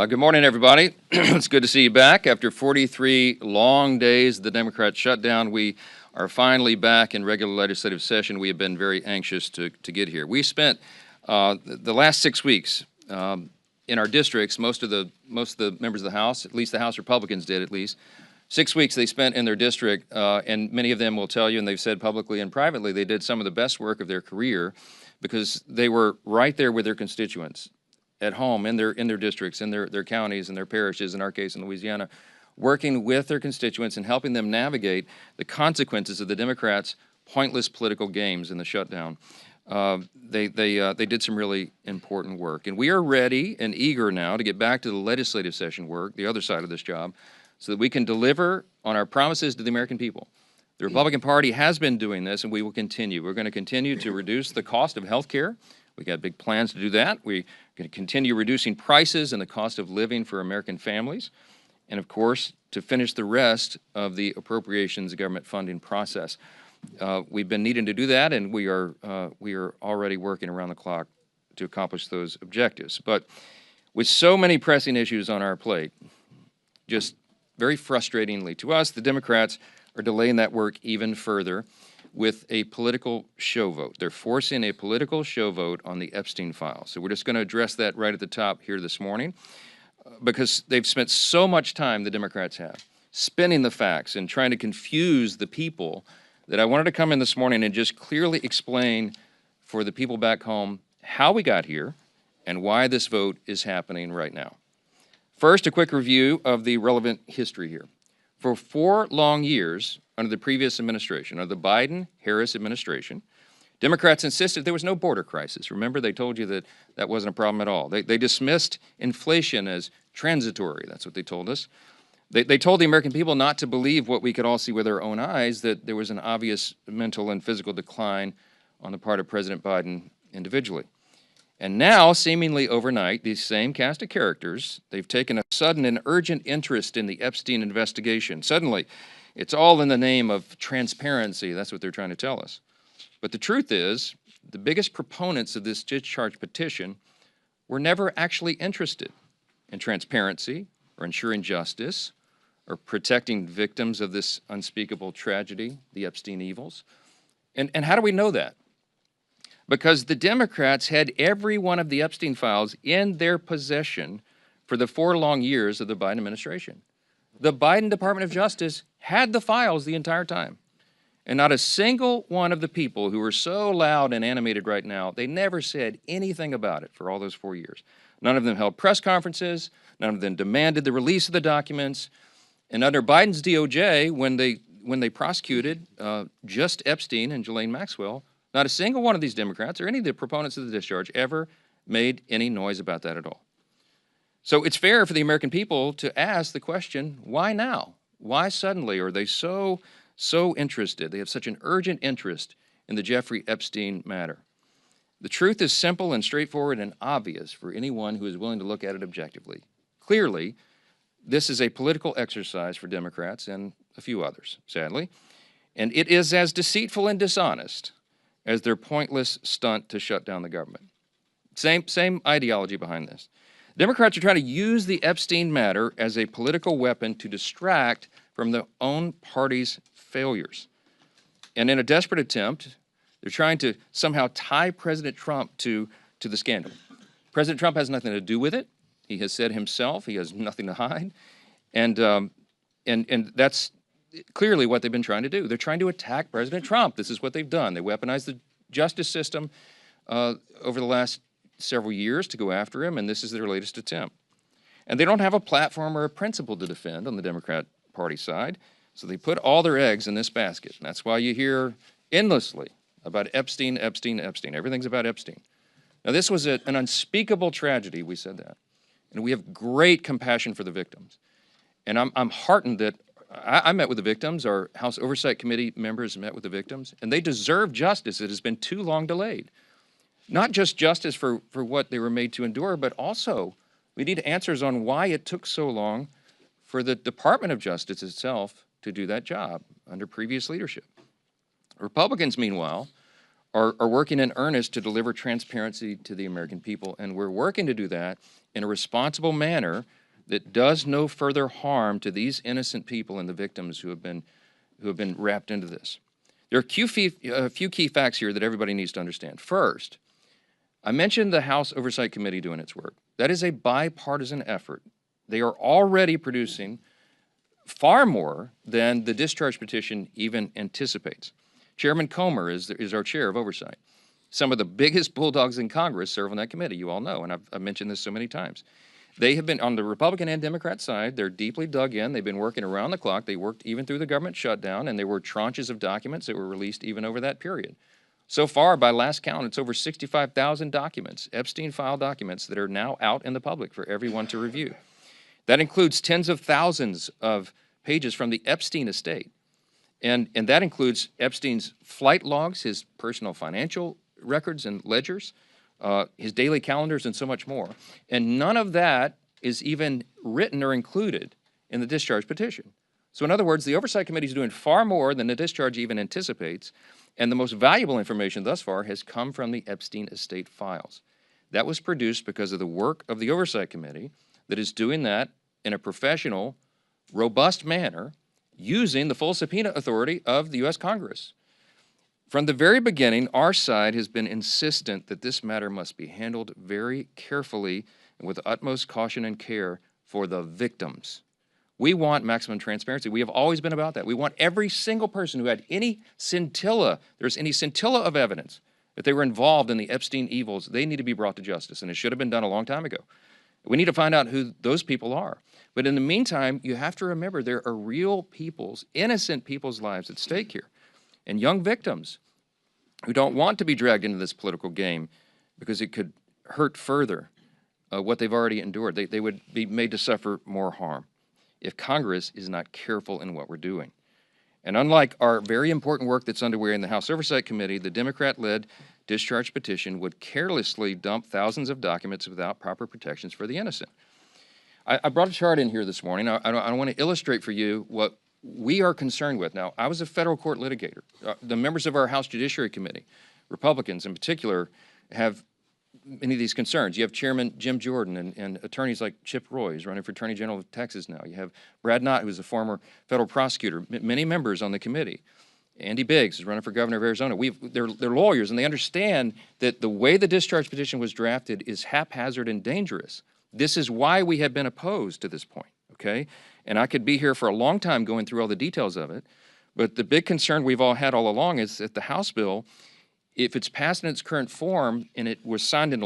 Good morning, everybody. It's good to see you back. After 43 long days, the Democrats shut down. We are finally back in regular legislative session. We have been very anxious to get here. We spent the last 6 weeks in our districts. Most of the members of the House, at least the House Republicans did, at least 6 weeks they spent in their district, and many of them will tell you, and they've said publicly and privately, they did some of the best work of their career because they were right there with their constituents, at home, in their districts, in their counties, and their parishes, in our case in Louisiana, working with their constituents and helping them navigate the consequences of the Democrats' pointless political games in the shutdown. They did some really important work. And we are ready and eager now to get back to the legislative session work, the other side of this job, so that we can deliver on our promises to the American people. The Republican Party has been doing this, and we will continue. We're going to continue to reduce the cost of health care. We got big plans to do that. We're going to continue reducing prices and the cost of living for American families. And of course, to finish the rest of the appropriations government funding process. We've been needing to do that, and we are already working around the clock to accomplish those objectives. But with so many pressing issues on our plate, just very frustratingly to us, the Democrats are delaying that work even further with a political show vote. They're forcing a political show vote on the Epstein files. So we're just going to address that right at the top here this morning because they've spent so much time, the Democrats have, spinning the facts and trying to confuse the people that I wanted to come in this morning and just clearly explain for the people back home how we got here and why this vote is happening right now. First, a quick review of the relevant history here. For 4 long years, under the previous administration, under the Biden-Harris administration, Democrats insisted there was no border crisis. Remember, they told you that that wasn't a problem at all. They dismissed inflation as transitory. That's what they told us. They told the American people not to believe what we could all see with our own eyes, that there was an obvious mental and physical decline on the part of President Biden individually. And now, seemingly overnight, these same cast of characters, they've taken a sudden and urgent interest in the Epstein investigation. Suddenly, it's all in the name of transparency. That's what they're trying to tell us. But the truth is, the biggest proponents of this discharge petition were never actually interested in transparency or ensuring justice or protecting victims of this unspeakable tragedy, the Epstein evils. And how do we know that? Because the Democrats had every one of the Epstein files in their possession for the 4 long years of the Biden administration. The Biden Department of Justice had the files the entire time. And not a single one of the people who are so loud and animated right now, they never said anything about it for all those 4 years. None of them held press conferences. None of them demanded the release of the documents. And under Biden's DOJ, when they prosecuted just Epstein and Ghislaine Maxwell, not a single one of these Democrats or any of the proponents of the discharge ever made any noise about that at all. So it's fair for the American people to ask the question, why now? Why suddenly are they so interested? They have such an urgent interest in the Jeffrey Epstein matter. The truth is simple and straightforward and obvious for anyone who is willing to look at it objectively. Clearly, this is a political exercise for Democrats and a few others, sadly, and it is as deceitful and dishonest as their pointless stunt to shut down the government. Same ideology behind this. Democrats are trying to use the Epstein matter as a political weapon to distract from their own party's failures. And in a desperate attempt, they're trying to somehow tie President Trump to the scandal. President Trump has nothing to do with it. He has said himself he has nothing to hide. And that's clearly what they've been trying to do. They're trying to attack President Trump. This is what they've done. They weaponized the justice system over the last several years to go after him, and this is their latest attempt. And they don't have a platform or a principle to defend on the Democrat Party side, so they put all their eggs in this basket. And that's why you hear endlessly about Epstein, Epstein, Epstein. Everything's about Epstein. Now, this was an unspeakable tragedy, we said that. And we have great compassion for the victims. And I'm heartened that I met with the victims. Our House Oversight Committee members met with the victims, and they deserve justice. It has been too long delayed. Not just justice for what they were made to endure, but also we need answers on why it took so long for the Department of Justice itself to do that job under previous leadership. Republicans, meanwhile, are working in earnest to deliver transparency to the American people, and we're working to do that in a responsible manner that does no further harm to these innocent people and the victims who have been wrapped into this. There are a few key facts here that everybody needs to understand. First, I mentioned the House Oversight Committee doing its work. That is a bipartisan effort. They are already producing far more than the discharge petition even anticipates. Chairman Comer is our chair of Oversight. Some of the biggest bulldogs in Congress serve on that committee, you all know, and I've mentioned this so many times. They have been, on the Republican and Democrat side, they're deeply dug in. They've been working around the clock. They worked even through the government shutdown, and there were tranches of documents that were released even over that period. So far, by last count, it's over 65,000 documents, Epstein file documents, that are now out in the public for everyone to review. That includes tens of thousands of pages from the Epstein estate. And that includes Epstein's flight logs, his personal financial records and ledgers, his daily calendars, and so much more. And none of that is even written or included in the discharge petition. So in other words, the Oversight Committee is doing far more than the discharge even anticipates, and the most valuable information thus far has come from the Epstein estate files. That was produced because of the work of the Oversight Committee that is doing that in a professional, robust manner, using the full subpoena authority of the U.S. Congress. From the very beginning, our side has been insistent that this matter must be handled very carefully and with utmost caution and care for the victims. We want maximum transparency. We have always been about that. We want every single person who had any scintilla, there's any scintilla of evidence that they were involved in the Epstein evils, they need to be brought to justice, and it should have been done a long time ago. We need to find out who those people are. But in the meantime, you have to remember there are real people's, innocent people's lives at stake here, and young victims who don't want to be dragged into this political game because it could hurt further what they've already endured. They would be made to suffer more harm if Congress is not careful in what we're doing. And unlike our very important work that's underway in the House Oversight Committee, the Democrat-led discharge petition would carelessly dump thousands of documents without proper protections for the innocent. I brought a chart in here this morning. I want to illustrate for you what we are concerned with. Now, I was a federal court litigator. The members of our House Judiciary Committee, Republicans in particular, have many of these concerns. You have Chairman Jim Jordan and attorneys like Chip Roy, who's running for Attorney General of Texas now. You have Brad Knott, who's a former federal prosecutor, many members on the committee. Andy Biggs is running for governor of Arizona. They're lawyers, and they understand that the way the discharge petition was drafted is haphazard and dangerous. This is why we have been opposed to this point, okay? And I could be here for a long time going through all the details of it, but the big concern we've all had all along is that the House bill, if it's passed in its current form and it was signed into